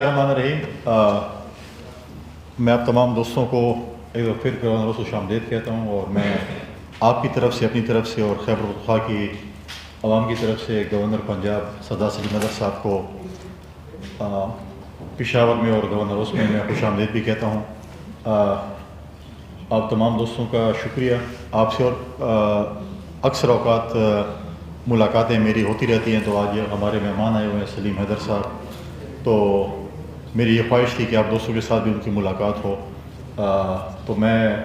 الرحمن الرحیم، میں آپ تمام دوستوں کو ایک بار پھر گورنر خوش آمدید کہتا ہوں، اور میں آپ کی طرف سے، اپنی طرف سے اور خیبر پختونخوا کی عوام کی طرف سے گورنر پنجاب سردار سلیم حیدر صاحب کو پشاور میں اور گورنر ہاؤس میں خوش آمدید بھی کہتا ہوں۔ آپ تمام دوستوں کا شکریہ۔ آپ سے اور اکثر اوقات ملاقاتیں میری ہوتی رہتی ہیں، تو آج ہمارے مہمان آئے ہوئے ہیں سلیم حیدر صاحب، تو میری یہ خواہش تھی کہ آپ دوستوں کے ساتھ بھی ان کی ملاقات ہو، تو میں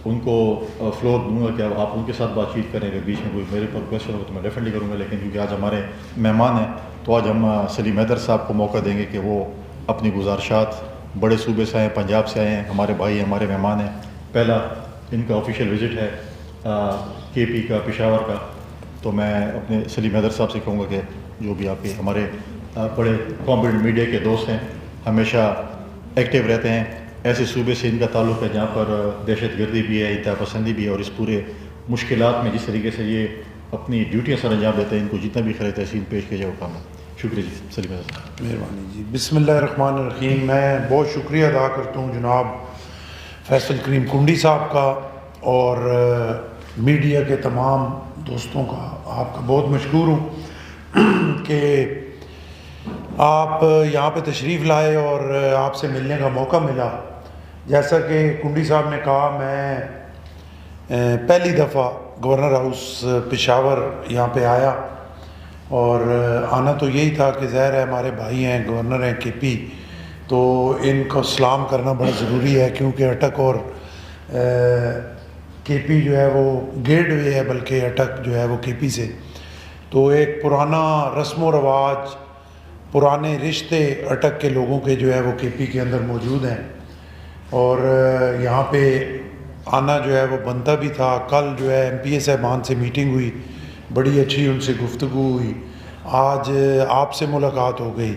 ان کو فلور دوں گا کہ آپ ان کے ساتھ بات چیت کریں۔ اگر بیچ میں کوئی میرے پر کویشچن ہو تو میں ڈیفینیٹلی کروں گا، لیکن کیونکہ آج ہمارے مہمان ہیں تو آج ہم سلیم حیدر صاحب کو موقع دیں گے کہ وہ اپنی گزارشات، بڑے صوبے سے آئے ہیں، پنجاب سے آئے ہیں، ہمارے بھائی ہیں، ہمارے مہمان ہیں، پہلا ان کا آفیشیل وزٹ ہے کے پی کا، پشاور کا، تو میں اپنے سلیم حیدر صاحب سے کہوں گا کہ جو بھی آپ کے ہمارے بڑے کمپیٹنٹ میڈیا کے دوست ہیں، ہمیشہ ایکٹیو رہتے ہیں، ایسے صوبے سے ان کا تعلق ہے جہاں پر دہشت گردی بھی ہے، انتہا پسندی بھی ہے، اور اس پورے مشکلات میں جس طریقے سے یہ اپنی ڈیوٹیاں سر انجام دیتے ہیں، ان کو جتنا بھی خیر تحسین پیش کیا جائے وہ کام ہے۔ شکریہ جی سلیم حیدر صاحب۔ مہربانی جی۔ بسم اللہ الرحمن الرحیم۔ میں بہت شکریہ ادا کرتا ہوں جناب فیصل کریم کنڈی صاحب کا اور میڈیا کے تمام دوستوں کا، آپ کا بہت مشکور ہوں کہ آپ یہاں پہ تشریف لائے اور آپ سے ملنے کا موقع ملا۔ جیسا کہ کنڈی صاحب نے کہا، میں پہلی دفعہ گورنر ہاؤس پشاور یہاں پہ آیا، اور آنا تو یہی تھا کہ ظاہر ہے ہمارے بھائی ہیں، گورنر ہیں کے پی، تو ان کو سلام کرنا بڑا ضروری ہے، کیونکہ اٹک اور کے پی جو ہے وہ گیٹ وے ہے، بلکہ اٹک جو ہے وہ کے پی سے، تو ایک پرانا رسم و رواج، پرانے رشتے اٹک کے لوگوں کے جو ہے وہ کے پی کے اندر موجود ہیں، اور یہاں پہ آنا جو ہے وہ بنتا بھی تھا۔ کل جو ہے ایم پی اے صاحبان سے میٹنگ ہوئی، بڑی اچھی ان سے گفتگو ہوئی، آج آپ سے ملاقات ہو گئی،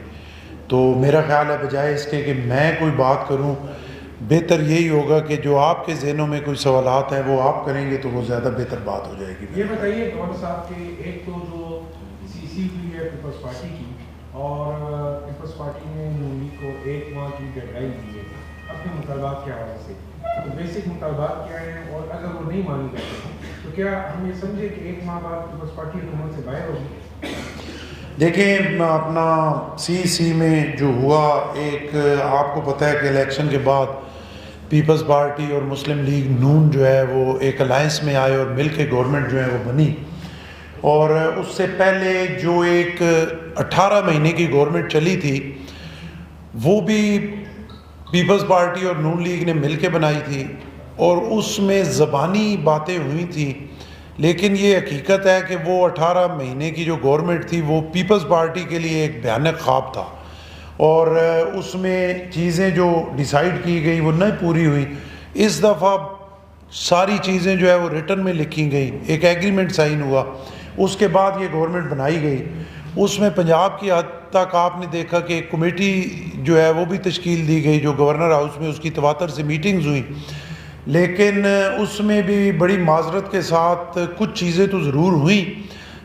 تو میرا خیال ہے بجائے اس کے کہ میں کوئی بات کروں، بہتر یہی ہوگا کہ جو آپ کے ذہنوں میں کوئی سوالات ہیں وہ آپ کریں گے تو وہ زیادہ بہتر بات ہو جائے گی۔ یہ بتائیے گورنر صاحب کہ ایک تو جو سی سی ہوئی ہے پیپلز پارٹی کی، اور پیپلز پارٹی نے نون لیگ کو 1 ماہ کی ڈیڈ لائن دی ہے اپنے مطالبات کے حوالے سے، تو بیسک مطالبات کیا ہیں، اور اگر وہ نہیں مانی جاتے تو کیا ہم یہ سمجھے کہ 1 ماہ بعد پیپلز پارٹی حکومت سے باہر ہوگی؟ دیکھیں، اپنا سی میں جو ہوا، ایک آپ کو پتہ ہے کہ الیکشن کے بعد پیپلز پارٹی اور مسلم لیگ نون جو ہے وہ ایک الائنس میں آئے اور مل کے گورنمنٹ جو ہے وہ بنی، اور اس سے پہلے جو ایک 18 مہینے کی گورنمنٹ چلی تھی وہ بھی پیپلز پارٹی اور نون لیگ نے مل کے بنائی تھی، اور اس میں زبانی باتیں ہوئی تھیں، لیکن یہ حقیقت ہے کہ وہ 18 مہینے کی جو گورنمنٹ تھی وہ پیپلز پارٹی کے لیے ایک بھیانک خواب تھا، اور اس میں چیزیں جو ڈیسائیڈ کی گئی وہ نہیں پوری ہوئی۔ اس دفعہ ساری چیزیں جو ہے وہ ریٹن میں لکھی گئی، ایک ایگریمنٹ سائن ہوا، اس کے بعد یہ گورنمنٹ بنائی گئی۔ اس میں پنجاب کی حد تک آپ نے دیکھا کہ ایک کمیٹی جو ہے وہ بھی تشکیل دی گئی، جو گورنر ہاؤس میں اس کی تواتر سے میٹنگز ہوئیں، لیکن اس میں بھی بڑی معذرت کے ساتھ کچھ چیزیں تو ضرور ہوئیں،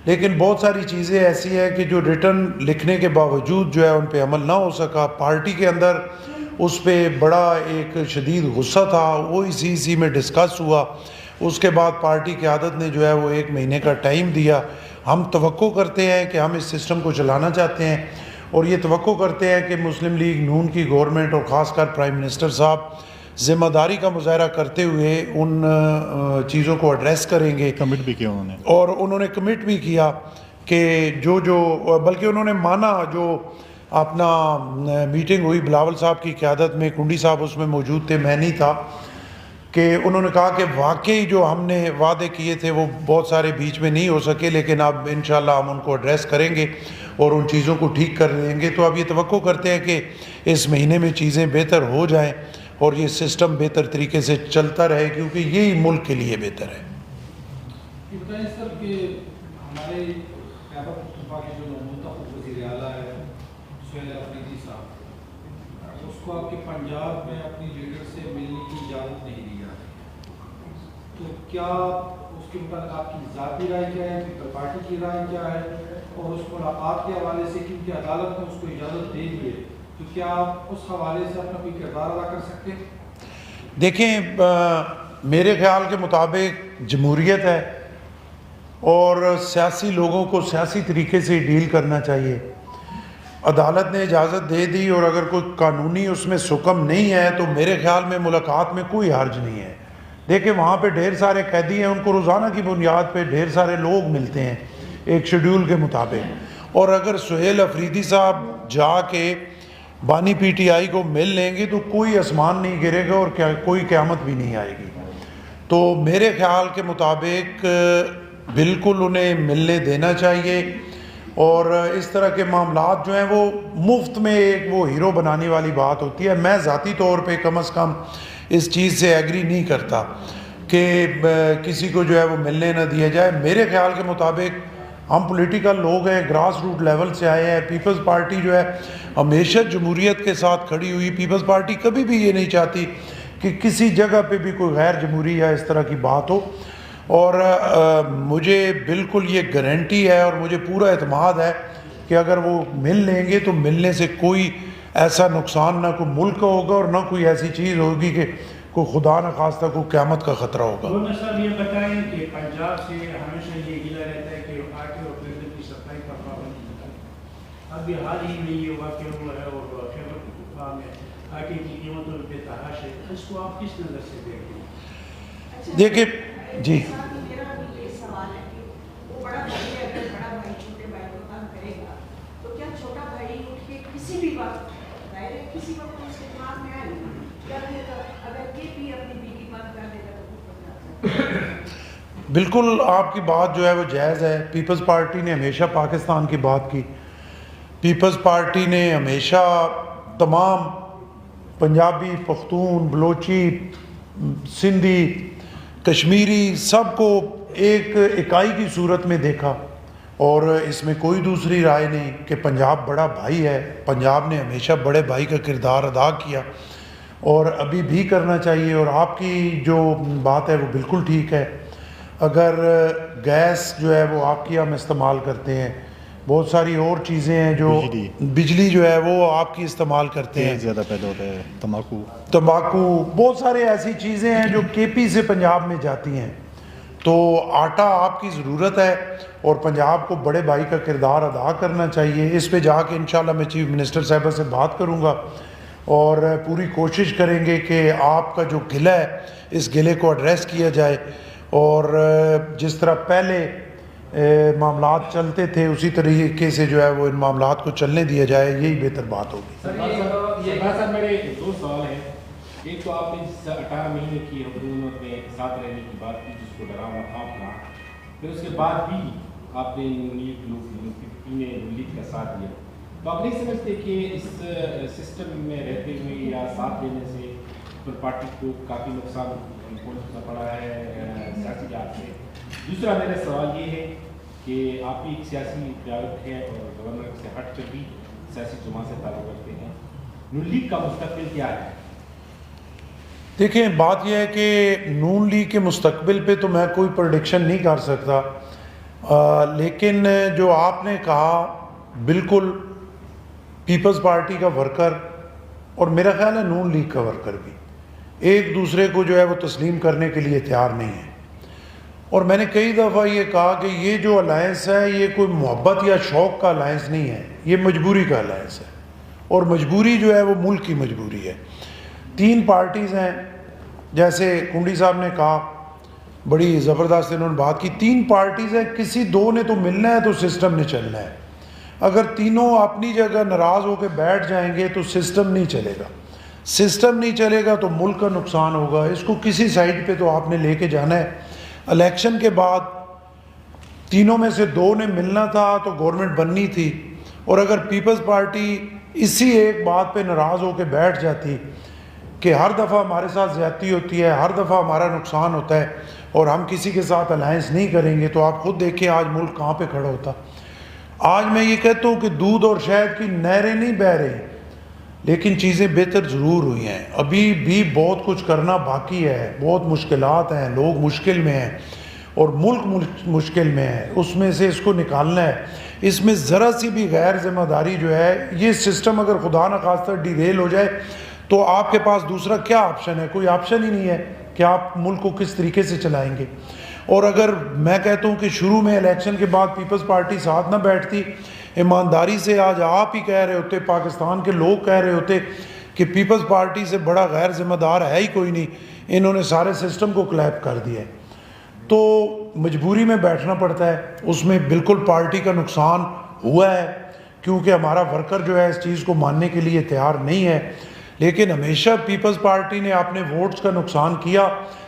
لیکن بہت ساری چیزیں ایسی ہیں کہ جو ریٹن لکھنے کے باوجود جو ہے ان پہ عمل نہ ہو سکا۔ پارٹی کے اندر اس پہ بڑا ایک شدید غصہ تھا، وہ اسی میں ڈسکس ہوا۔ اس کے بعد پارٹی قیادت نے جو ہے وہ 1 مہینے کا ٹائم دیا۔ ہم توقع کرتے ہیں کہ ہم اس سسٹم کو چلانا چاہتے ہیں، اور یہ توقع کرتے ہیں کہ مسلم لیگ نون کی گورنمنٹ اور خاص کر پرائم منسٹر صاحب ذمہ داری کا مظاہرہ کرتے ہوئے ان چیزوں کو ایڈریس کریں گے۔ کمٹ بھی کیا انہوں نے، اور انہوں نے کمٹ بھی کیا کہ بلکہ انہوں نے مانا، جو اپنا میٹنگ ہوئی بلاول صاحب کی قیادت میں، کنڈی صاحب اس میں موجود تھے، میں نہیں تھا، کہ انہوں نے کہا کہ واقعی جو ہم نے وعدے کیے تھے وہ بہت سارے بیچ میں نہیں ہو سکے، لیکن اب انشاءاللہ ہم ان کو ایڈریس کریں گے اور ان چیزوں کو ٹھیک کر دیں گے۔ تو اب یہ توقع کرتے ہیں کہ اس مہینے میں چیزیں بہتر ہو جائیں اور یہ سسٹم بہتر طریقے سے چلتا رہے، کیونکہ یہی ملک کے لیے بہتر ہے۔ یہ بتائیں سر کہ ہمارے خیبر پختونخوا کے جو منتخب وزیر اعلیٰ ہے سہیل افریدی صاحب، اس کو آپ کے پنجاب میں اپنی لیڈر سے ملنے کی اجازت نہیں دی جاتی، تو کیا اس کے متعلق آپ کی ذاتی رائے کیا ہے، پیپل پارٹی کی رائے کیا ہے، اور اس ملاقات کے حوالے سے کیونکہ عدالت نے اس کو اجازت دے دی ہے تو کیا آپ اس حوالے سے اپنا کوئی کردار ادا کر سکتے ہیں؟ دیکھیں میرے خیال کے مطابق جمہوریت ہے اور سیاسی لوگوں کو سیاسی طریقے سے ڈیل کرنا چاہیے. عدالت نے اجازت دے دی اور اگر کوئی قانونی اس میں حکم نہیں ہے تو میرے خیال میں ملاقات میں کوئی حرج نہیں ہے. دیکھیں وہاں پہ ڈھیر سارے قیدی ہیں, ان کو روزانہ کی بنیاد پہ ڈھیر سارے لوگ ملتے ہیں ایک شیڈیول کے مطابق, اور اگر سہیل افریدی صاحب جا کے بانی پی ٹی آئی کو مل لیں گے تو کوئی آسمان نہیں گرے گا اور کوئی قیامت بھی نہیں آئے گی. تو میرے خیال کے مطابق بالکل انہیں ملنے دینا چاہیے, اور اس طرح کے معاملات جو ہیں وہ مفت میں ایک وہ ہیرو بنانے والی بات ہوتی ہے. میں ذاتی طور پہ کم از کم اس چیز سے ایگری نہیں کرتا کہ کسی کو جو ہے وہ ملنے نہ دیا جائے. میرے خیال کے مطابق ہم پولیٹیکل لوگ ہیں, گراس روٹ لیول سے آئے ہیں. پیپلز پارٹی جو ہے ہمیشہ جمہوریت کے ساتھ کھڑی ہوئی. پیپلز پارٹی کبھی بھی یہ نہیں چاہتی کہ کسی جگہ پہ بھی کوئی غیر جمہوری یا اس طرح کی بات ہو, اور مجھے بالکل یہ گارنٹی ہے اور مجھے پورا اعتماد ہے کہ اگر وہ مل لیں گے تو ملنے سے کوئی ایسا نقصان نہ کوئی ملک کا ہوگا اور نہ کوئی ایسی چیز ہوگی کہ کوئی خدا نخواستہ کوئی قیامت کا خطرہ ہوگا. گورنر صاحب یہ بتائیں کہ پنجاب سے ہمیشہ یہ گلہ رہتا ہے کہ آٹے اور پیٹرول کی سپلائی کا پابند ہوتا ہے. ابھی حال ہی میں یہ واقعہ ہوا ہے اور خیبر پختونخوا میں آٹے کی قیمتوں پہ تحاش ہے. اس کو آپ کس نظر سے دیکھتے ہیں؟ دیکھیں جی, میرا یہ سوال ہے کہ وہ بڑا بھائی ہے, اگر بڑا بھائی چھوٹے بھائی کو تنگ کرے گا تو کیا چھوٹا بھائی اٹھ کے کسی بھی وقت ظاہر ہے کسی وقت اس کے دماغ میں آئے گا اگر یہ بھی اپنی بیوی بند کر دے گا تو بالکل آپ کی بات جو ہے وہ جائز ہے. پیپلز پارٹی نے ہمیشہ پاکستان کی بات کی. پیپلز پارٹی نے ہمیشہ تمام پنجابی, پختون, بلوچی, سندھی, کشمیری سب کو ایک اکائی کی صورت میں دیکھا, اور اس میں کوئی دوسری رائے نہیں کہ پنجاب بڑا بھائی ہے. پنجاب نے ہمیشہ بڑے بھائی کا کردار ادا کیا اور ابھی بھی کرنا چاہیے. اور آپ کی جو بات ہے وہ بالکل ٹھیک ہے. اگر گیس جو ہے وہ آپ کی ہم استعمال کرتے ہیں, بہت ساری اور چیزیں ہیں جو بجلی جو ہے وہ آپ کی استعمال کرتے ہیں, زیادہ پیدا ہوتا ہے, تمباکو, بہت سارے ایسی چیزیں ہیں جو کے پی سے پنجاب میں جاتی ہیں. تو آٹا آپ کی ضرورت ہے اور پنجاب کو بڑے بھائی کا کردار ادا کرنا چاہیے. اس پہ جا کے انشاءاللہ میں چیف منسٹر صاحبہ سے بات کروں گا اور پوری کوشش کریں گے کہ آپ کا جو گلہ ہے اس گلے کو ایڈریس کیا جائے, اور جس طرح پہلے معاملات چلتے تھے اسی طریقے سے جو ہے وہ ان معاملات کو چلنے دیا جائے, یہی بہتر بات ہوگی. سر میرے دو سوال ہیں. ایک تو آپ نے 18 مہینے کی حکومت میں ساتھ رہنے کی بات کی جس کو ڈراؤنا خواب کہا, پھر اس کے بعد بھی آپ نے لیگ کا ساتھ دیا. تو آپ نہیں سمجھتے کہ اس سسٹم میں رہتے ہوئے یا ساتھ دینے سے پارٹی کو کافی نقصان پہنچنا پڑا ہے سیاسی لحاظ سے؟ دوسرا میرا سوال یہ ہے کہ آپ بھی ایک سیاسی قیادت ہے اور گورنر سے ہٹ کر بھی سیاسی جماعت سے تعلق رکھتے ہیں, نون لیگ کا مستقبل کیا ہے؟ دیکھیں بات یہ ہے کہ نون لیگ کے مستقبل پہ تو میں کوئی پریڈکشن نہیں کر سکتا, لیکن جو آپ نے کہا بالکل پیپلز پارٹی کا ورکر اور میرا خیال ہے نون لیگ کا ورکر بھی ایک دوسرے کو جو ہے وہ تسلیم کرنے کے لیے تیار نہیں ہے. اور میں نے کئی دفعہ یہ کہا کہ یہ جو الائنس ہے یہ کوئی محبت یا شوق کا الائنس نہیں ہے, یہ مجبوری کا الائنس ہے, اور مجبوری جو ہے وہ ملک کی مجبوری ہے. 3 پارٹیز ہیں, جیسے کنڈی صاحب نے کہا, بڑی زبردست انہوں نے بات کی. 3 پارٹیز ہیں, کسی 2 نے تو ملنا ہے تو سسٹم نے چلنا ہے. اگر تینوں اپنی جگہ ناراض ہو کے بیٹھ جائیں گے تو سسٹم نہیں چلے گا. سسٹم نہیں چلے گا تو ملک کا نقصان ہوگا. اس کو کسی سائڈ پہ تو آپ نے لے کے جانا ہے. الیکشن کے بعد تینوں میں سے 2 نے ملنا تھا تو گورنمنٹ بننی تھی, اور اگر پیپلز پارٹی اسی ایک بات پہ ناراض ہو کے بیٹھ جاتی کہ ہر دفعہ ہمارے ساتھ زیادتی ہوتی ہے, ہر دفعہ ہمارا نقصان ہوتا ہے اور ہم کسی کے ساتھ الائنس نہیں کریں گے, تو آپ خود دیکھیں آج ملک کہاں پہ کھڑا ہوتا. آج میں یہ کہتا ہوں کہ دودھ اور شہد کی نہریں نہیں بہہ رہی, لیکن چیزیں بہتر ضرور ہوئی ہیں. ابھی بھی بہت کچھ کرنا باقی ہے, بہت مشکلات ہیں, لوگ مشکل میں ہیں اور ملک مشکل میں ہے. اس میں سے اس کو نکالنا ہے. اس میں ذرا سی بھی غیر ذمہ داری جو ہے, یہ سسٹم اگر خدا نخواستہ ڈیریل ہو جائے تو آپ کے پاس دوسرا کیا آپشن ہے؟ کوئی آپشن ہی نہیں ہے کہ آپ ملک کو کس طریقے سے چلائیں گے. اور اگر میں کہتا ہوں کہ شروع میں الیکشن کے بعد پیپلز پارٹی ساتھ نہ بیٹھتی, ایمانداری سے آج آپ ہی کہہ رہے ہوتے, پاکستان کے لوگ کہہ رہے ہوتے کہ پیپلز پارٹی سے بڑا غیر ذمہ دار ہے ہی کوئی نہیں, انہوں نے سارے سسٹم کو کلیپ کر دیا ہے. تو مجبوری میں بیٹھنا پڑتا ہے. اس میں بالکل پارٹی کا نقصان ہوا ہے کیونکہ ہمارا ورکر جو ہے اس چیز کو ماننے کے لیے تیار نہیں ہے. لیکن ہمیشہ پیپلز پارٹی نے اپنے ووٹس کا نقصان کیا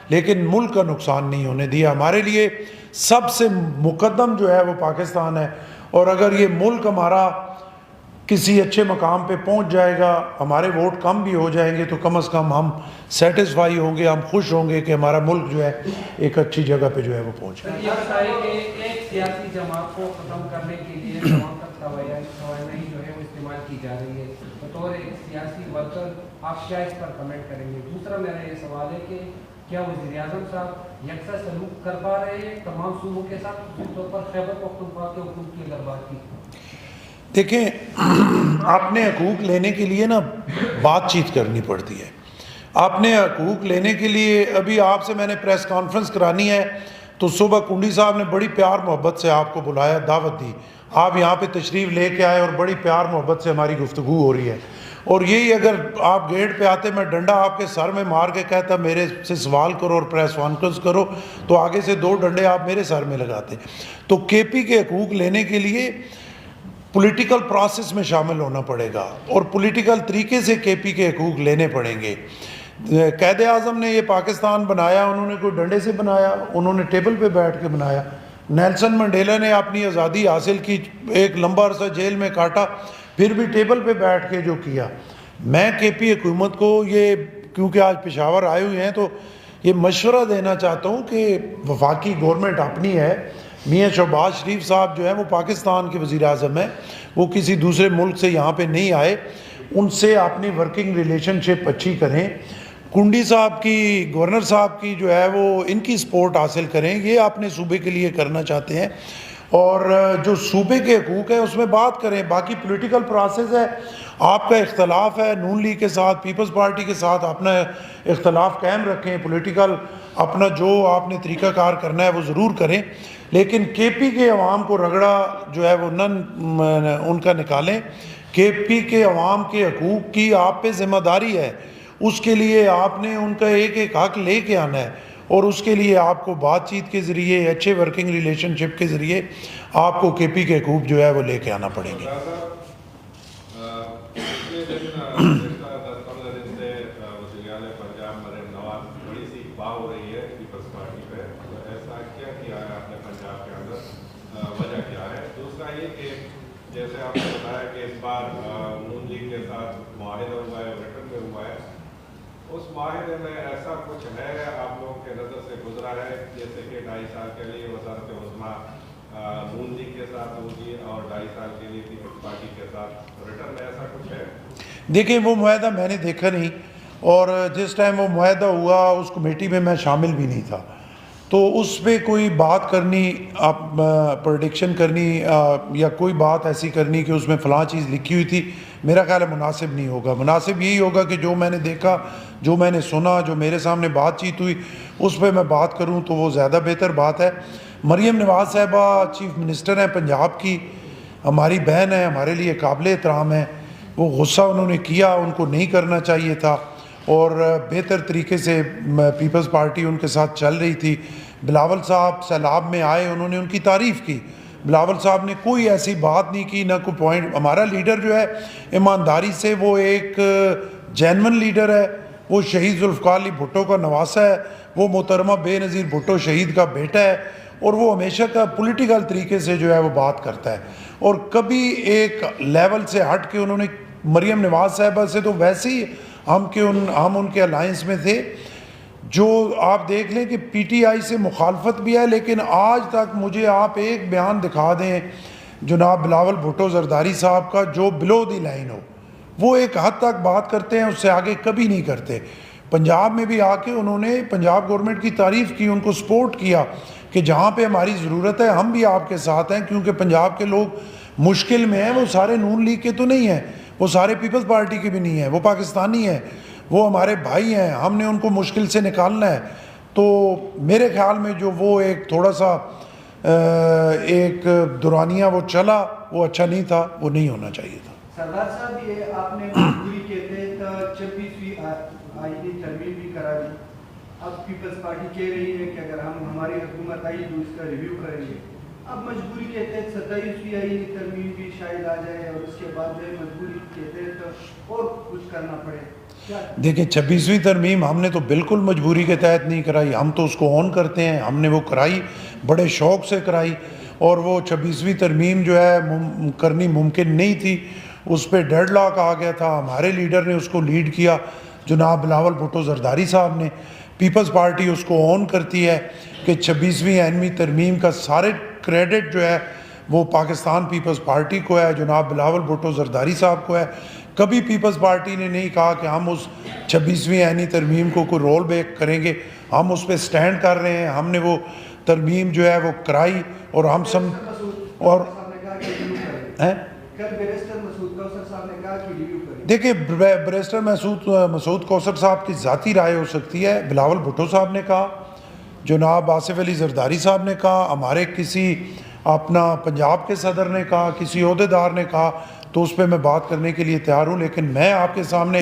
لیکن ملک کا نقصان نہیں ہونے دیا. ہمارے لیے سب سے مقدم جو ہے وہ پاکستان ہے, اور اگر یہ ملک ہمارا کسی اچھے مقام پہ پہنچ جائے گا, ہمارے ووٹ کم بھی ہو جائیں گے تو کم از کم ہم سیٹسفائی ہوں گے, ہم خوش ہوں گے کہ ہمارا ملک جو ہے ایک اچھی جگہ پہ جو ہے وہ پہنچے. یہ بتائیں کہ ایک سیاسی جماعت کو ختم کرنے کے لیے تمام تک توانائی جو ہے وہ استعمال کی جا رہی ہے. بطور ایک سیاسی ورکر آپ کیا اس پر کمنٹ کریں گے؟ دوسرا میرا یہ سوال ہے کہ کیا وزیر اعظم صاحب یکساں سلوک کر پا رہے ہیں تمام صوبوں کے ساتھ, خصوصی طور پر خیبر پختونخوا کے حقوق کی اگر بات کی؟ دیکھیں, اپنے حقوق لینے کے لیے نا بات چیت کرنی پڑتی ہے. اپنے حقوق لینے کے لیے ابھی آپ سے میں نے پریس کانفرنس کرانی ہے تو صبح کنڈی صاحب نے بڑی پیار محبت سے آپ کو بلایا, دعوت دی, آپ یہاں پہ تشریف لے کے آئے اور بڑی پیار محبت سے ہماری گفتگو ہو رہی ہے. اور یہی اگر آپ گیٹ پہ آتے میں ڈنڈا آپ کے سر میں مار کے کہتا میرے سے سوال کرو اور پریس کانفرنس کرو تو آگے سے 2 ڈنڈے آپ میرے سر میں لگاتے. تو کے پی کے حقوق لینے کے لیے پولیٹیکل پروسیس میں شامل ہونا پڑے گا اور پولیٹیکل طریقے سے کے پی کے حقوق لینے پڑیں گے. قائد اعظم نے یہ پاکستان بنایا, انہوں نے کوئی ڈنڈے سے بنایا, انہوں نے ٹیبل پہ بیٹھ کے بنایا. نیلسن منڈیلا نے اپنی آزادی حاصل کی, ایک لمبا عرصہ جیل میں کاٹا, پھر بھی ٹیبل پہ بیٹھ کے جو کیا. میں کے پی حکومت کو یہ, کیونکہ آج پشاور آئے ہوئے ہیں تو یہ مشورہ دینا چاہتا ہوں کہ وفاقی گورنمنٹ اپنی ہے, میاں شہباز شریف صاحب جو ہیں وہ پاکستان کے وزیر اعظم ہیں, وہ کسی دوسرے ملک سے یہاں پہ نہیں آئے, ان سے اپنی ورکنگ ریلیشن شپ اچھی کریں. کنڈی صاحب کی, گورنر صاحب کی جو ہے وہ ان کی سپورٹ حاصل کریں, یہ اپنے صوبے کے لیے کرنا چاہتے ہیں. اور جو صوبے کے حقوق ہیں اس میں بات کریں. باقی پولیٹیکل پروسیس ہے, آپ کا اختلاف ہے نون لیگ کے ساتھ, پیپلز پارٹی کے ساتھ اپنا اختلاف قائم رکھیں, پولیٹیکل اپنا جو آپ نے طریقہ کار کرنا ہے وہ ضرور کریں, لیکن کے پی کے عوام کو رگڑا جو ہے وہ ان کا نکالیں. کے پی کے عوام کے حقوق کی آپ پہ ذمہ داری ہے, اس کے لیے آپ نے ان کا ایک ایک حق لے کے آنا ہے, اور اس کے لیے آپ کو بات چیت کے ذریعے, اچھے ورکنگ ریلیشن شپ کے ذریعے آپ کو کے پی کے حقوق جو ہے وہ لے کے آنا پڑیں گے. جیسے آپ نے بتایا کہ اس بار نون لیگ کے ساتھ معاہدہ ہوا ہے, ریٹرن میں ہوا ہے, اس معاہدے میں ایسا کچھ ہے آپ لوگوں کے نظر سے گزرا ہے جیسے کہ 2.5 سال کے لیے وزارت عظمیٰ نون لیگ کے ساتھ ہوگی اور 2.5 سال کے لیے پیپلز پارٹی کے ساتھ, ریٹرن میں ایسا کچھ ہے؟ دیکھیں وہ معاہدہ میں نے دیکھا نہیں, اور جس ٹائم وہ معاہدہ ہوا اس کمیٹی میں شامل بھی نہیں تھا, تو اس پہ کوئی بات کرنی, پریڈکشن کرنی یا کوئی بات ایسی کرنی کہ اس میں فلاں چیز لکھی ہوئی تھی, میرا خیال ہے مناسب نہیں ہوگا. مناسب یہی ہوگا کہ جو میں نے دیکھا, جو میں نے سنا, جو میرے سامنے بات چیت ہوئی اس پہ میں بات کروں تو وہ زیادہ بہتر بات ہے. مریم نواز صاحبہ چیف منسٹر ہیں پنجاب کی, ہماری بہن ہے, ہمارے لیے قابل احترام ہے. وہ غصہ انہوں نے کیا, ان کو نہیں کرنا چاہیے تھا, اور بہتر طریقے سے پیپلز پارٹی ان کے ساتھ چل رہی تھی. بلاول صاحب سیلاب میں آئے, انہوں نے ان کی تعریف کی. بلاول صاحب نے کوئی ایسی بات نہیں کی, نہ کوئی پوائنٹ. ہمارا لیڈر جو ہے ایمانداری سے وہ ایک جینون لیڈر ہے, وہ شہید ذوالفقار علی بھٹو کا نواسہ ہے, وہ محترمہ بے نظیر بھٹو شہید کا بیٹا ہے, اور وہ ہمیشہ کا پولیٹیکل طریقے سے جو ہے وہ بات کرتا ہے. اور کبھی ایک لیول سے ہٹ کے انہوں نے, مریم نواز صاحبہ سے تو ویسے ہی ہم ان کے الائنس میں تھے, جو آپ دیکھ لیں کہ پی ٹی آئی سے مخالفت بھی ہے, لیکن آج تک مجھے آپ ایک بیان دکھا دیں جناب بلاول بھٹو زرداری صاحب کا جو بلو دی لائن ہو. وہ ایک حد تک بات کرتے ہیں, اس سے آگے کبھی نہیں کرتے. پنجاب میں بھی آ کے انہوں نے پنجاب گورنمنٹ کی تعریف کی, ان کو سپورٹ کیا کہ جہاں پہ ہماری ضرورت ہے ہم بھی آپ کے ساتھ ہیں, کیونکہ پنجاب کے لوگ مشکل میں ہیں وہ سارے نون لیگ کے تو نہیں ہیں, وہ سارے پیپلز پارٹی کے بھی نہیں ہیں, وہ پاکستانی ہیں, وہ ہمارے بھائی ہیں, ہم نے ان کو مشکل سے نکالنا ہے. تو میرے خیال میں جو وہ ایک تھوڑا سا ایک دورانیہ وہ چلا, وہ اچھا نہیں تھا, وہ نہیں ہونا چاہیے تھا. سردار صاحب یہ آپ نے مجبوری کے تحت 26ویں آئینی ترمیم بھی کرا دی. اب پیپلز پارٹی کہہ رہی ہے کہ اگر ہماری حکومت آئی تو اس کا ریویو کریں گے. اب مجبوری کے تحت 27ویں آئینی ترمیم بھی شاید آ جائے اور اس کے بعد جو ہے مجبوری کے تحت اور کچھ کرنا پڑے. دیکھیں 26ویں ترمیم ہم نے تو بالکل مجبوری کے تحت نہیں کرائی, ہم تو اس کو آن کرتے ہیں, ہم نے وہ کرائی بڑے شوق سے کرائی. اور وہ 26ویں ترمیم جو ہے کرنی ممکن نہیں تھی, اس پہ ڈیڈ لاک آ گیا تھا. ہمارے لیڈر نے اس کو لیڈ کیا, جناب بلاول بھٹو زرداری صاحب نے. پیپلز پارٹی اس کو آن کرتی ہے کہ 26ویں آئینی ترمیم کا سارے کریڈٹ جو ہے وہ پاکستان پیپلز پارٹی کو ہے, جناب بلاول بھٹو زرداری صاحب کو ہے. کبھی پیپلز پارٹی نے نہیں کہا کہ ہم اس 26ویں آئینی ترمیم کو کوئی رول بیک کریں گے. ہم اس پہ سٹینڈ کر رہے ہیں, ہم نے وہ ترمیم جو ہے وہ کرائی اور ہم سب اور دیکھیں بیرسٹر مسعود کوثر صاحب کی ذاتی رائے ہو سکتی ہے. بلاول بھٹو صاحب نے کہا, جناب آصف علی زرداری صاحب نے کہا, ہمارے کسی اپنا پنجاب کے صدر نے کہا, کسی عہدیدار نے کہا, تو اس پہ میں بات کرنے کے لیے تیار ہوں. لیکن میں آپ کے سامنے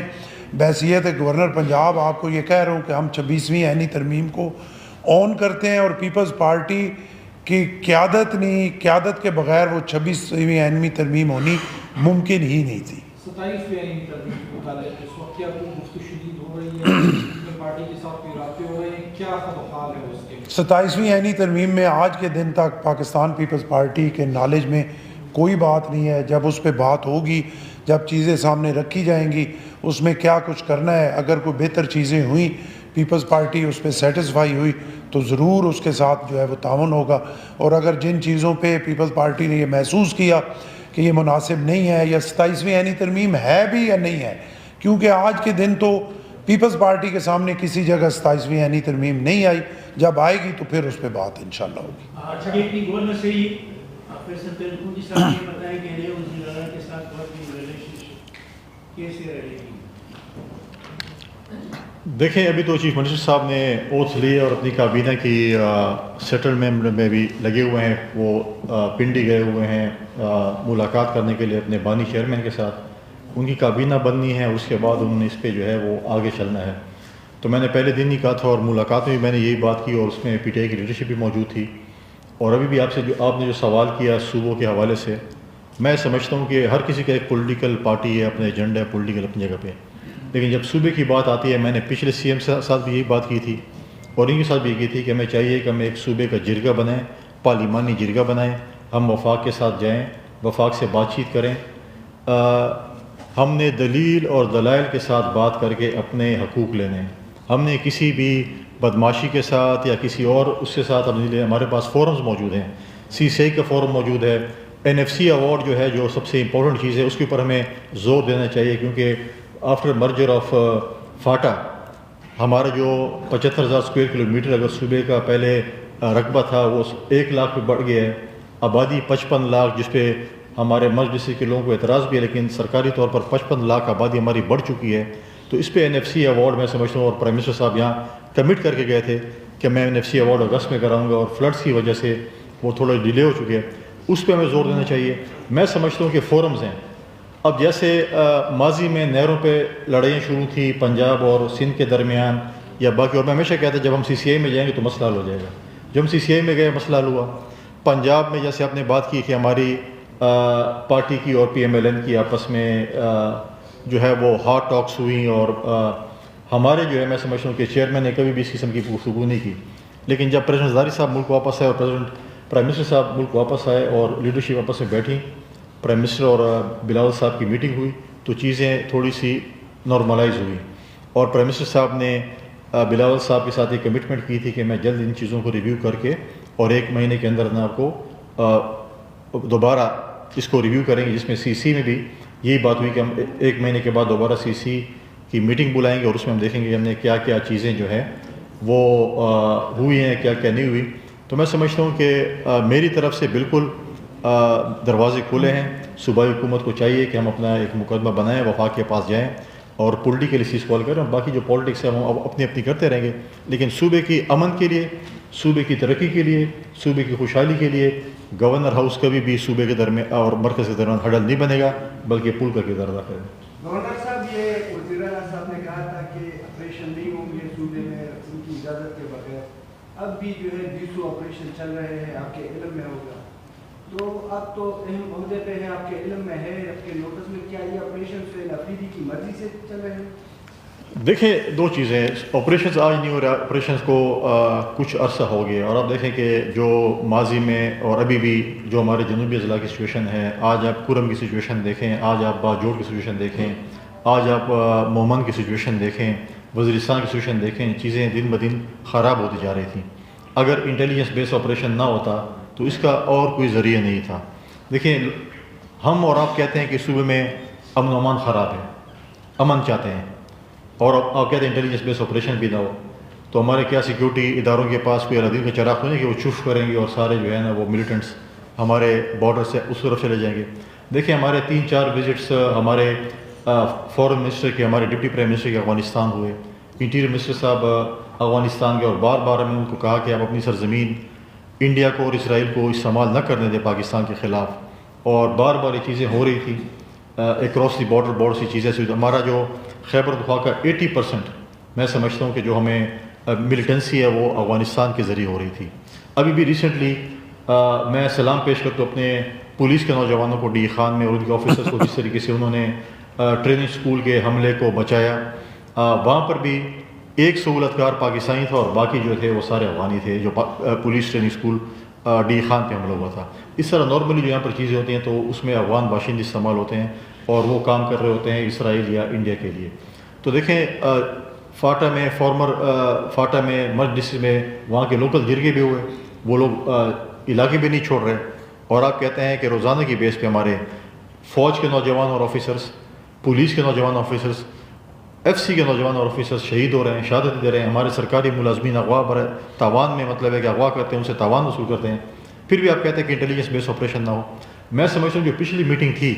بحیثیت گورنر پنجاب آپ کو یہ کہہ رہا ہوں کہ ہم 26ویں آئینی ترمیم کو آن کرتے ہیں, اور پیپلز پارٹی کی قیادت نہیں, قیادت کے بغیر وہ 26ویں آئینی ترمیم ہونی ممکن ہی نہیں تھی. 27ویں آئینی ترمیم کے متعلق اس وقت کیا کوئی گفتگو شدید ہو رہی ہے, پارٹی کے ساتھ کوئی رابطے ہو رہے ہیں, کیا حال ہے اس کے؟ 27ویں آئینی ترمیم میں آج کے دن تک پاکستان پیپلز پارٹی کے نالج میں کوئی بات نہیں ہے. جب اس پہ بات ہوگی, جب چیزیں سامنے رکھی جائیں گی, اس میں کیا کچھ کرنا ہے, اگر کوئی بہتر چیزیں ہوئیں, پیپلز پارٹی اس پہ سیٹسفائی ہوئی, تو ضرور اس کے ساتھ جو ہے وہ تعاون ہوگا. اور اگر جن چیزوں پہ پیپلز پارٹی نے یہ محسوس کیا کہ یہ مناسب نہیں ہے, یا 27ویں آئینی ترمیم ہے بھی یا نہیں ہے, کیونکہ آج کے دن تو پیپلز پارٹی کے سامنے کسی جگہ 27ویں آئینی ترمیم نہیں آئی, جب آئے گی تو پھر اس پہ بات انشاءاللہ ہوگی. اچھا ڈپٹی گورنر سے ہی فیصل تلکوٹی صاحب یہ بتائیں کہ نئے وزیر اعلیٰ کے ساتھ بہت ہی ریلیشن شپ کیسے رہے گی؟ دیکھیں ابھی تو چیف منسٹر صاحب نے اوتھ لی اور اپنی کابینہ کی سیٹلمنٹ میں بھی لگے ہوئے ہیں. وہ پنڈی گئے ہوئے ہیں ملاقات کرنے کے لیے اپنے بانی چیئرمین کے ساتھ. ان کی کابینہ بننی ہے, اس کے بعد انہوں نے اس پہ جو ہے وہ آگے چلنا ہے. تو میں نے پہلے دن ہی کہا تھا, اور ملاقات میں بھی میں نے یہی بات کی, اور اس میں پی ٹی آئی کی لیڈرشپ بھی موجود تھی. اور ابھی بھی آپ نے جو سوال کیا صوبوں کے حوالے سے, میں سمجھتا ہوں کہ ہر کسی کا ایک پولیٹیکل پارٹی ہے, اپنے ایجنڈا ہے پولیٹیکل اپنی جگہ پہ, لیکن جب صوبے کی بات آتی ہے, میں نے پچھلے سی ایم کے ساتھ بھی یہی بات کی تھی, اور ان کے ساتھ بھی یہ کی تھی کہ ہمیں چاہیے کہ ہم ایک صوبے کا جرگہ بنائیں, پارلیمانی جرگہ بنائیں, ہم وفاق کے ساتھ جائیں, وفاق سے بات چیت کریں. ہم نے دلیل اور دلائل کے ساتھ بات کر کے اپنے حقوق لینے ہیں. ہم نے کسی بھی بدماشی کے ساتھ یا کسی اور اس کے ساتھ اپنے لیے, ہمارے پاس فورمز موجود ہیں, سی سی آئی کا فورم موجود ہے, این ایف سی ایوارڈ جو ہے جو سب سے امپورٹنٹ چیز ہے, اس کے اوپر ہمیں زور دینا چاہیے, کیونکہ آفٹر مرجر آف فاٹا ہمارا جو 75,000 اسکوائر کلومیٹر اگر صوبے کا پہلے رقبہ تھا وہ 1 لاکھ پہ بڑھ گیا ہے, آبادی 55 لاکھ, جس پہ ہمارے مرج ڈسٹرکٹ کے لوگوں کو اعتراض بھی ہے, لیکن سرکاری طور پر 55 لاکھ آبادی ہماری بڑھ چکی ہے. تو اس پہ این ایف سی ایوارڈ میں سمجھتا ہوں, اور پرائم منسٹر صاحب یہاں کمٹ کر کے گئے تھے کہ میں این ایف سی ایوارڈ اگست میں کراؤں گا, اور فلڈس کی وجہ سے وہ تھوڑا ڈیلے ہو چکے ہیں, اس پہ ہمیں زور دینا چاہیے. میں سمجھتا ہوں کہ فورمز ہیں. اب جیسے ماضی میں نہروں پہ لڑائیاں شروع تھی پنجاب اور سندھ کے درمیان یا باقی, اور میں ہمیشہ کہتا جب ہم سی سی آئی میں جائیں گے تو مسئلہ حل ہو جائے گا. جب ہم سی سی آئی میں گئے مسئلہ حل ہوا. پنجاب میں جیسے آپ نے بات کی کہ ہماری پارٹی کی اور پی ایم ایل این کی آپس میں جو ہے وہ ہارٹ ٹاکس ہوئیں, اور ہمارے جو ہے میں سمجھتا ہوں کہ چیئرمین نے کبھی بھی اس قسم کی گفتگو نہیں کی. لیکن جب پریزیڈنٹ زرداری صاحب ملک واپس آئے اور پرائم منسٹر صاحب ملک واپس آئے اور لیڈرشپ آپس میں بیٹھی, پرائم منسٹر اور بلاول صاحب کی میٹنگ ہوئی, تو چیزیں تھوڑی سی نارملائز ہوئی, اور پرائم منسٹر صاحب نے بلاول صاحب کے ساتھ ایک کمٹمنٹ کی تھی کہ میں جلد ان چیزوں کو ریویو کر کے اور 1 مہینے کے اندر آپ کو دوبارہ اس کو ریویو کریں گے, جس میں سی سی میں بھی یہی بات ہوئی کہ ہم 1 مہینے کے بعد دوبارہ سی سی کی میٹنگ بلائیں گے, اور اس میں ہم دیکھیں گے ہم نے کیا کیا چیزیں جو ہیں وہ ہوئی ہیں, کیا کیا نہیں ہوئی. تو میں سمجھتا ہوں کہ میری طرف سے بالکل دروازے کھلے ہیں. صوبائی حکومت کو چاہیے کہ ہم اپنا ایک مقدمہ بنائیں, وفاق کے پاس جائیں اور پولیٹیکل ایشوز کال کریں. باقی جو پالیٹکس ہے ہم اپنی اپنی کرتے رہیں گے, لیکن صوبے کی امن کے لیے, صوبے کی ترقی کے لیے, صوبے کی خوشحالی کے لیے گورنر ہاؤس کبھی بھی صوبے کے درمیان اور مرکز کے درمیان ہڈل نہیں بنے گا, بلکہ پل کا کردار ادا کرے گا. گورنر صاحب, یہ وزیر اعلیٰ صاحب نے کہا تھا کہ آپریشن نہیں ہوں گے صوبے میں ان کی اجازت کے بغیر. اب بھی جو ہے 200 آپریشن چل رہے ہیں, آپ کے علم میں ہوگا, تو اب تو اہم عہدے پہ ہیں, آپ کے علم میں ہے, آپ کے نوٹس میں, کیا یہ آپریشن سہیل افریدی کی مرضی سے چل رہے ہیں؟ دیکھیں, دو چیزیں, آپریشنز آج نہیں ہو رہا, آپریشنز کو کچھ عرصہ ہو گیا. اور آپ دیکھیں کہ جو ماضی میں اور ابھی بھی جو ہمارے جنوبی اضلاع کی سچویشن ہے, آج آپ کرم کی سچویشن دیکھیں, آج آپ باجوڑ کی سچویشن دیکھیں, آج آپ مومن کی سچویشن دیکھیں, وزیرستان کی سچویشن دیکھیں, چیزیں دن بدن خراب ہوتی جا رہی تھیں. اگر انٹیلیجنس بیس آپریشن نہ ہوتا تو اس کا اور کوئی ذریعہ نہیں تھا. دیکھیں, ہم اور آپ کہتے ہیں کہ صوبے میں امن و امان خراب ہے, امن چاہتے ہیں, اور آپ کہتے ہیں انٹیلیجنس بیس آپریشن بھی نہ ہو, تو ہمارے کیا سیکیورٹی اداروں کے پاس کوئی الدین کا چراغ تو نہیں کہ وہ چف کریں گے اور سارے جو ہے نا وہ ملیٹنٹس ہمارے بارڈر سے اس طرف چلے جائیں گے. دیکھیں, ہمارے 3-4 وزٹس ہمارے فورن منسٹر کے, ہمارے ڈپٹی پرائم منسٹر کے افغانستان ہوئے, انٹیریئر منسٹر صاحب افغانستان کے, اور بار بار ہم نے ان کو کہا کہ آپ اپنی سرزمین انڈیا کو اور اسرائیل کو استعمال نہ کرنے دیں پاکستان کے خلاف, اور بار بار یہ چیزیں ہو رہی تھیں اکراس دی بارڈر. بہت سی چیزیں ہمارا جو خیبر پختونخوا کا 80% میں سمجھتا ہوں کہ جو ہمیں ملیٹنسی ہے وہ افغانستان کے ذریعے ہو رہی تھی. ابھی بھی ریسنٹلی میں سلام پیش کرتا ہوں اپنے پولیس کے نوجوانوں کو, ڈی خان میں, اور ان کے آفیسرس کو, جس طریقے سے انہوں نے ٹریننگ اسکول کے حملے کو بچایا. وہاں پر بھی ایک سہولت کار پاکستانی تھا اور باقی جو تھے وہ سارے افغانی تھے, جو police training school D Khan پہ حملہ ہوا تھا. اس طرح نارملی جو یہاں پر چیزیں ہوتی ہیں تو اس میں افغان باشندے استعمال ہوتے ہیں اور وہ کام کر رہے ہوتے ہیں اسرائیل یا انڈیا کے لیے. تو دیکھیں, فاٹا میں فاٹا میں مرج ڈسٹرکٹ میں وہاں کے لوکل جرگے بھی ہوئے, وہ لوگ علاقے بھی نہیں چھوڑ رہے, اور آپ کہتے ہیں کہ روزانہ کی بیس پہ ہمارے فوج کے نوجوان اور آفیسرس, پولیس کے نوجوان آفیسرس, ایف سی کے نوجوان اور آفیسرس شہید ہو رہے ہیں, شہادت دے رہے ہیں. ہمارے سرکاری ملازمین اغوا پر تاوان میں, مطلب ہے کہ اغوا کرتے ہیں, ان سے تاوان وصول کرتے ہیں, پھر بھی آپ کہتے ہیں کہ انٹیلیجنس بیس آپریشن نہ ہو. میں سمجھتا ہوں جو پچھلی میٹنگ تھی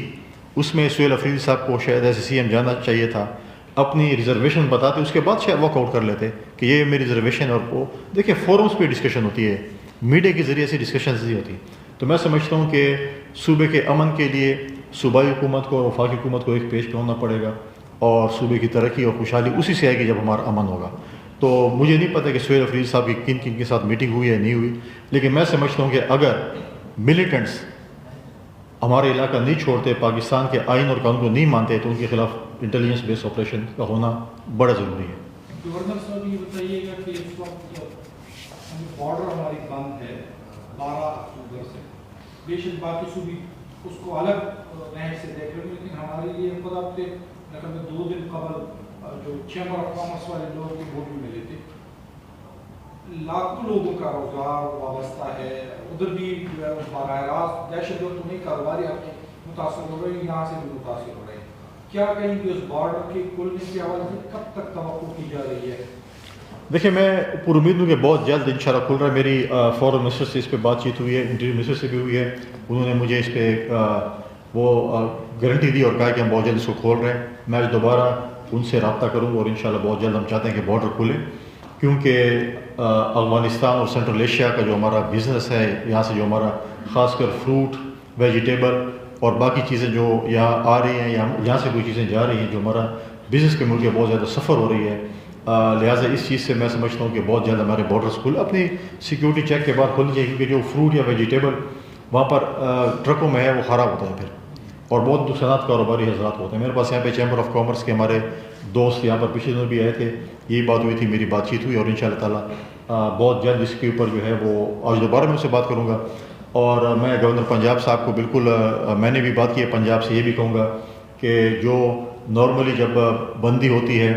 اس میں سہیل افریدی صاحب کو شاید ایس سی ایم جانا چاہیے تھا, اپنی ریزرویشن بتاتے, اس کے بعد شاید واک آؤٹ کر لیتے کہ یہ میری ریزرویشن. اور وہ دیکھیں, فورمز پہ ڈسکشن ہوتی ہے, میڈیا کے ذریعے سے ڈسکشنز نہیں ہوتی. تو میں سمجھتا ہوں کہ صوبے کے امن کے لیے صوبائی حکومت کو اور وفاقی حکومت کو ایک پیش پہ ہونا پڑے گا, اور صوبے کی ترقی اور خوشحالی اسی سے آئے گی جب ہمارا امن ہوگا. تو مجھے نہیں پتہ کہ سہیل افریدی صاحب کی کن کن کے ساتھ میٹنگ ہوئی ہے نہیں ہوئی, لیکن میں سمجھتا ہوں کہ اگر ملیٹنٹس ہمارے علاقہ نہیں چھوڑتے, پاکستان کے آئین اور قانون کو نہیں مانتے, تو ان کے خلاف انٹیلیجنس بیس آپریشن کا ہونا بڑا ضروری ہے. گورنر صاحب یہ بتائیے گا کہ اس وقت بارڈر ہماری بند ہے 12 اکتوبر سے, بے شک باقی صوبے اس کو الگ نہج سے دیکھ رہے ہیں, لیکن ہمارے لیے خود آپ کے 2 دن قبل جو چیمبر آف کامرس والے لوگ کے ووٹ بھی ملے تھے, لاکھوں لوگوں کا روزگار وابستہ ہے, ادھر بھی براہ راست دہشت گرد نہیں, کاروباری آپ کو متاثر ہو رہے ہیں, یہاں سے بھی متاثر ہو رہے ہیں. کیا کہیں گے اس بارڈر کے کھلنے کے حوالے سے کب تک توقع کی جا رہی ہے؟ دیکھیں, میں پوری امید ہوں کہ بہت جلد انشاءاللہ کھل رہا ہے. میری فورن منسٹر سے اس پہ بات چیت ہوئی ہے, انٹیریئر منسٹر سے بھی ہوئی ہے, انہوں نے مجھے اس پہ وہ گارنٹی دی اور کہا کہ ہم بہت جلد اس کو کھول رہے ہیں. میں دوبارہ ان سے رابطہ کروں گا اور انشاءاللہ بہت جلد ہم چاہتے ہیں کہ بارڈر کھلے, کیونکہ افغانستان اور سینٹرل ایشیا کا جو ہمارا بزنس ہے, یہاں سے جو ہمارا خاص کر فروٹ, ویجیٹیبل اور باقی چیزیں جو یہاں آ رہی ہیں یا یہاں سے کوئی چیزیں جا رہی ہیں, جو ہمارا بزنس کے ملک ہے بہت زیادہ سفر ہو رہی ہے. لہٰذا اس چیز سے میں سمجھتا ہوں کہ بہت جلد ہمارے بارڈرس کھل, اپنی سیکیورٹی چیک کے بعد کھلنی چاہیے, کیونکہ جو فروٹ یا ویجیٹیبل وہاں پر ٹرکوں میں ہے وہ خراب ہوتا ہے پھر, اور بہت صنعت کاروباری حضرات ہوتے ہیں. میرے پاس یہاں پہ چیمبر آف کامرس کے ہمارے دوست یہاں پر پچھلے دنوں بھی آئے تھے, یہی بات ہوئی تھی, میری بات چیت ہوئی, اور انشاءاللہ تعالیٰ بہت جلد اس کے اوپر جو ہے وہ آج دوبارہ میں ان سے بات کروں گا. اور میں گورنر پنجاب صاحب کو بالکل, میں نے بھی بات کی ہے پنجاب سے, یہ بھی کہوں گا کہ جو نارملی جب بندی ہوتی ہے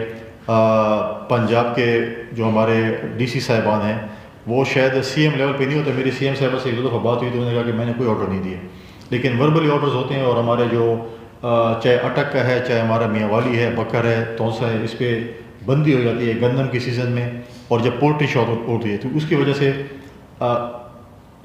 پنجاب کے جو ہمارے ڈی سی صاحبان ہیں وہ شاید سی ایم لیول پہ نہیں ہوتے. میری سی ایم صاحبہ سے 1-2 دفعہ بات ہوئی تو انہوں نے کہا کہ میں نے کوئی آرڈر نہیں دیے, لیکن وربلی آرڈرز ہوتے ہیں. اور ہمارے جو چاہے اٹک کا ہے, چاہے ہمارا میاں والی ہے, بکر ہے, تونسا ہے, اس پہ بندی ہو جاتی ہے گندم کی سیزن میں, اور جب پولٹری شاپ ہوتی ہے تو اس کی وجہ سے